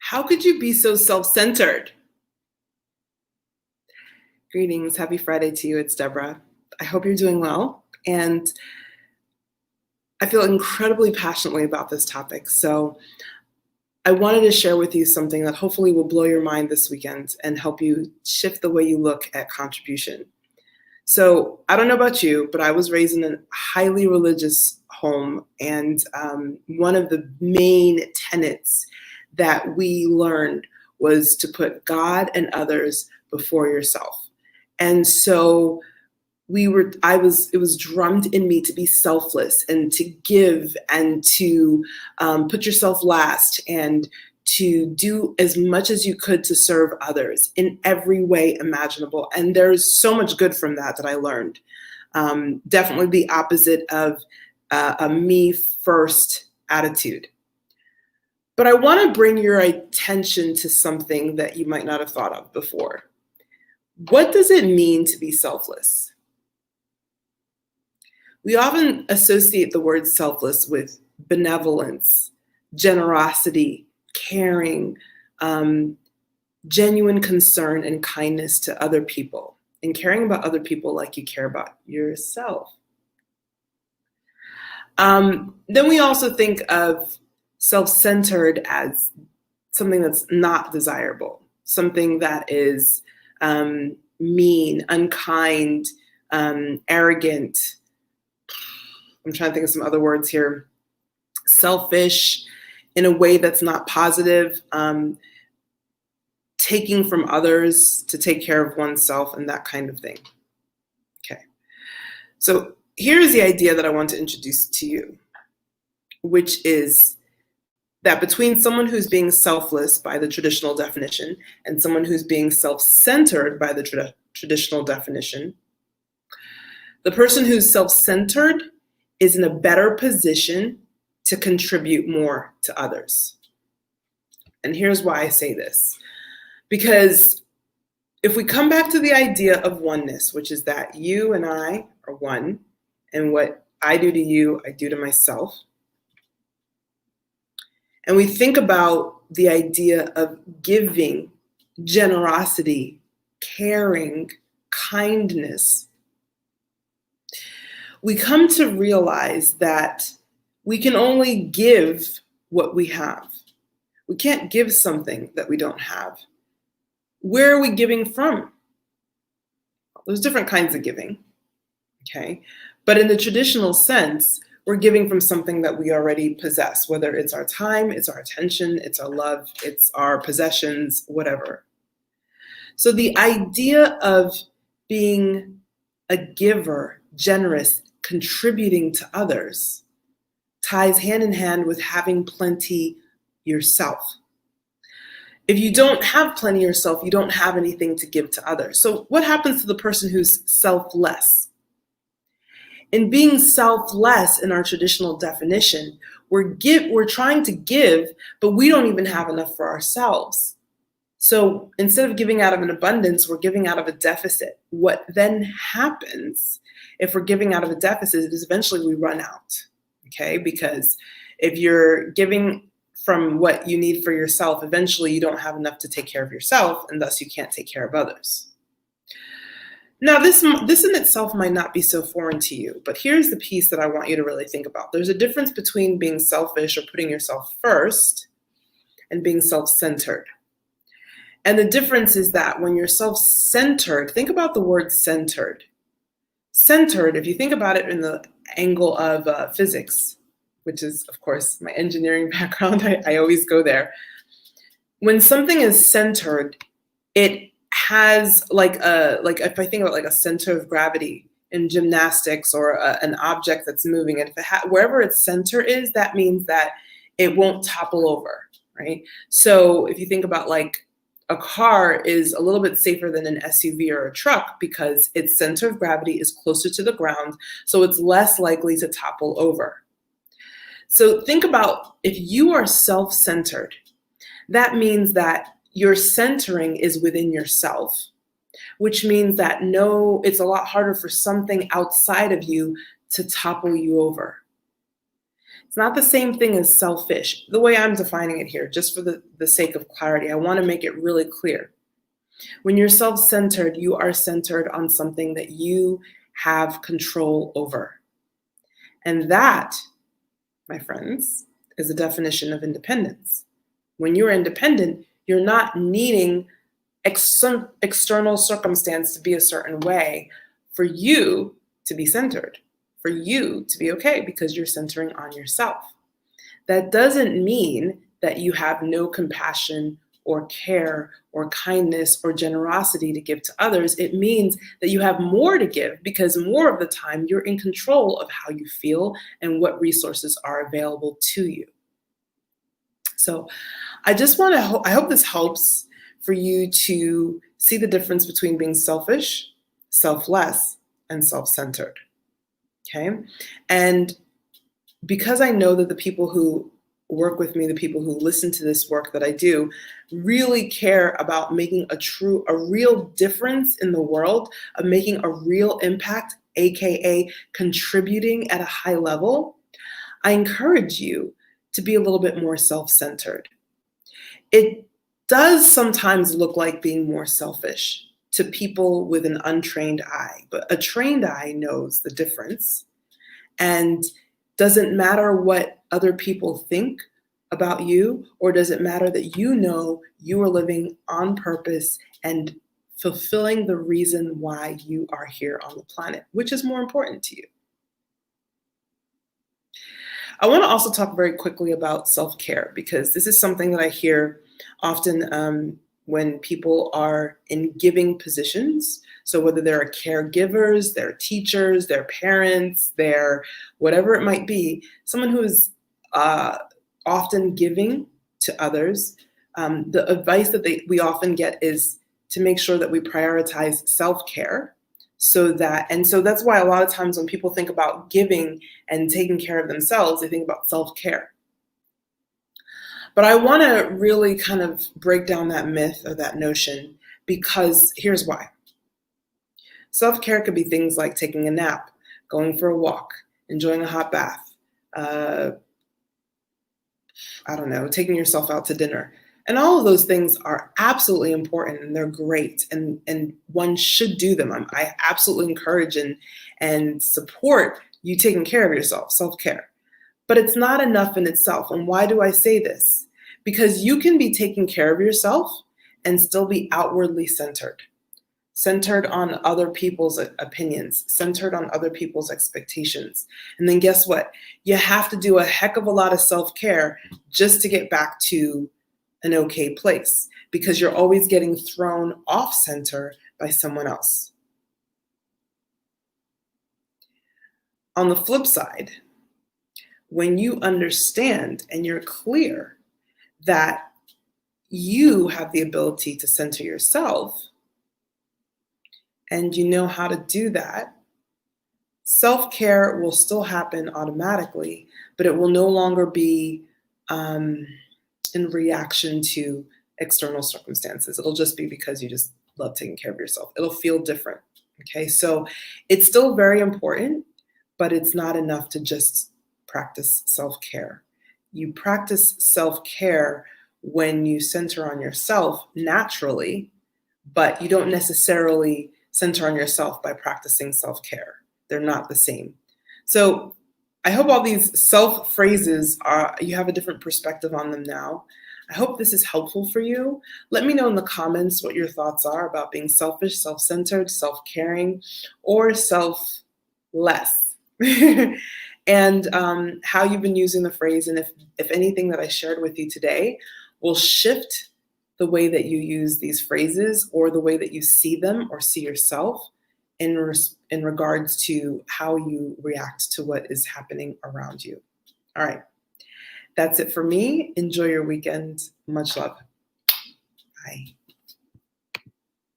How could you be so self-centered? Greetings. Happy Friday to you. It's Deborah. I hope you're doing well. And I feel incredibly passionately about this topic. So I wanted to share with you something that hopefully will blow your mind this weekend and help you shift the way you look at contribution. So I don't know about you, but I was raised in a highly religious home. And one of the main tenets that we learned was to put God and others before yourself. And so it was drummed in me to be selfless and to give and to put yourself last and to do as much as you could to serve others in every way imaginable. And there's so much good from that I learned. Definitely the opposite of a me first attitude. But I want to bring your attention to something that you might not have thought of before. What does it mean to be selfless? We often associate the word selfless with benevolence, generosity, caring, genuine concern and kindness to other people, and caring about other people like you care about yourself. Then we also think of self-centered as something that's not desirable, something that is mean, unkind, arrogant. I'm trying to think of some other words here. Selfish in a way that's not positive, taking from others to take care of oneself and that kind of thing. Okay. So here's the idea that I want to introduce to you, which is that between someone who's being selfless by the traditional definition and someone who's being self-centered by the traditional definition, the person who's self-centered is in a better position to contribute more to others. And here's why I say this. Because if we come back to the idea of oneness, which is that you and I are one, and what I do to you, I do to myself, and we think about the idea of giving, generosity, caring, kindness, we come to realize that we can only give what we have. We can't give something that we don't have. Where are we giving from? There's different kinds of giving, okay? But in the traditional sense, we're giving from something that we already possess, whether it's our time, it's our attention, it's our love, it's our possessions, whatever. So the idea of being a giver, generous, contributing to others ties hand in hand with having plenty yourself. If you don't have plenty yourself, you don't have anything to give to others. So what happens to the person who's selfless? In being selfless in our traditional definition, we're trying to give, but we don't even have enough for ourselves. So instead of giving out of an abundance, we're giving out of a deficit. What then happens if we're giving out of a deficit is eventually we run out, okay? Because if you're giving from what you need for yourself, eventually you don't have enough to take care of yourself, and thus you can't take care of others. Now, this in itself might not be so foreign to you, but here's the piece that I want you to really think about. There's a difference between being selfish or putting yourself first and being self-centered. And the difference is that when you're self-centered, think about the word centered. Centered, if you think about it in the angle of physics, which is, of course, my engineering background, I always go there. When something is centered, it has like if I think about like a center of gravity in gymnastics or an object that's moving, and if wherever its center is, that means that it won't topple over, right? So if you think about like a car is a little bit safer than an SUV or a truck because its center of gravity is closer to the ground, so it's less likely to topple over. So think about if you are self-centered, that means that your centering is within yourself, which means that it's a lot harder for something outside of you to topple you over. It's not the same thing as selfish. The way I'm defining it here, just for the sake of clarity, I want to make it really clear. When you're self-centered, you are centered on something that you have control over. And that, my friends, is the definition of independence. When you're independent, you're not needing external circumstance to be a certain way for you to be centered, for you to be okay, because you're centering on yourself. That doesn't mean that you have no compassion or care or kindness or generosity to give to others. It means that you have more to give, because more of the time you're in control of how you feel and what resources are available to you. So I just want to, I hope this helps for you to see the difference between being selfish, selfless, and self-centered. Okay. And because I know that the people who work with me, the people who listen to this work that I do, really care about making a real difference in the world, of making a real impact, AKA contributing at a high level, I encourage you to be a little bit more self-centered. It does sometimes look like being more selfish to people with an untrained eye, but a trained eye knows the difference. And doesn't matter what other people think about you, or does it matter that you know you are living on purpose and fulfilling the reason why you are here on the planet, which is more important to you. I want to also talk very quickly about self-care, because this is something that I hear often when people are in giving positions. So whether they're caregivers, they're teachers, they're parents, they're whatever it might be, someone who is often giving to others, the advice that we often get is to make sure that we prioritize self-care. So that's why a lot of times when people think about giving and taking care of themselves, they think about self-care. But I want to really kind of break down that myth or that notion, because here's why. Self-care could be things like taking a nap, going for a walk, enjoying a hot bath, taking yourself out to dinner. And all of those things are absolutely important, and they're great, and one should do them. I absolutely encourage and support you taking care of yourself, self-care. But it's not enough in itself. And why do I say this? Because you can be taking care of yourself and still be outwardly centered on other people's opinions, centered on other people's expectations. And then guess what? You have to do a heck of a lot of self-care just to get back to an okay place, because you're always getting thrown off center by someone else. On the flip side, when you understand and you're clear that you have the ability to center yourself, and you know how to do that, self-care will still happen automatically, but it will no longer be in reaction to external circumstances. It'll just be because you just love taking care of yourself. It'll feel different. Okay, so it's still very important, but it's not enough to just practice self-care. You practice self-care when you center on yourself naturally, but you don't necessarily center on yourself by practicing self-care. They're not the same. So I hope all these self phrases you have a different perspective on them now. I hope this is helpful for you. Let me know in the comments what your thoughts are about being selfish, self-centered, self-caring, or selfless. And how you've been using the phrase, and if anything that I shared with you today will shift the way that you use these phrases, or the way that you see them or see yourself in regards to how you react to what is happening around you. All right. That's it for me. Enjoy your weekend. Much love. Bye.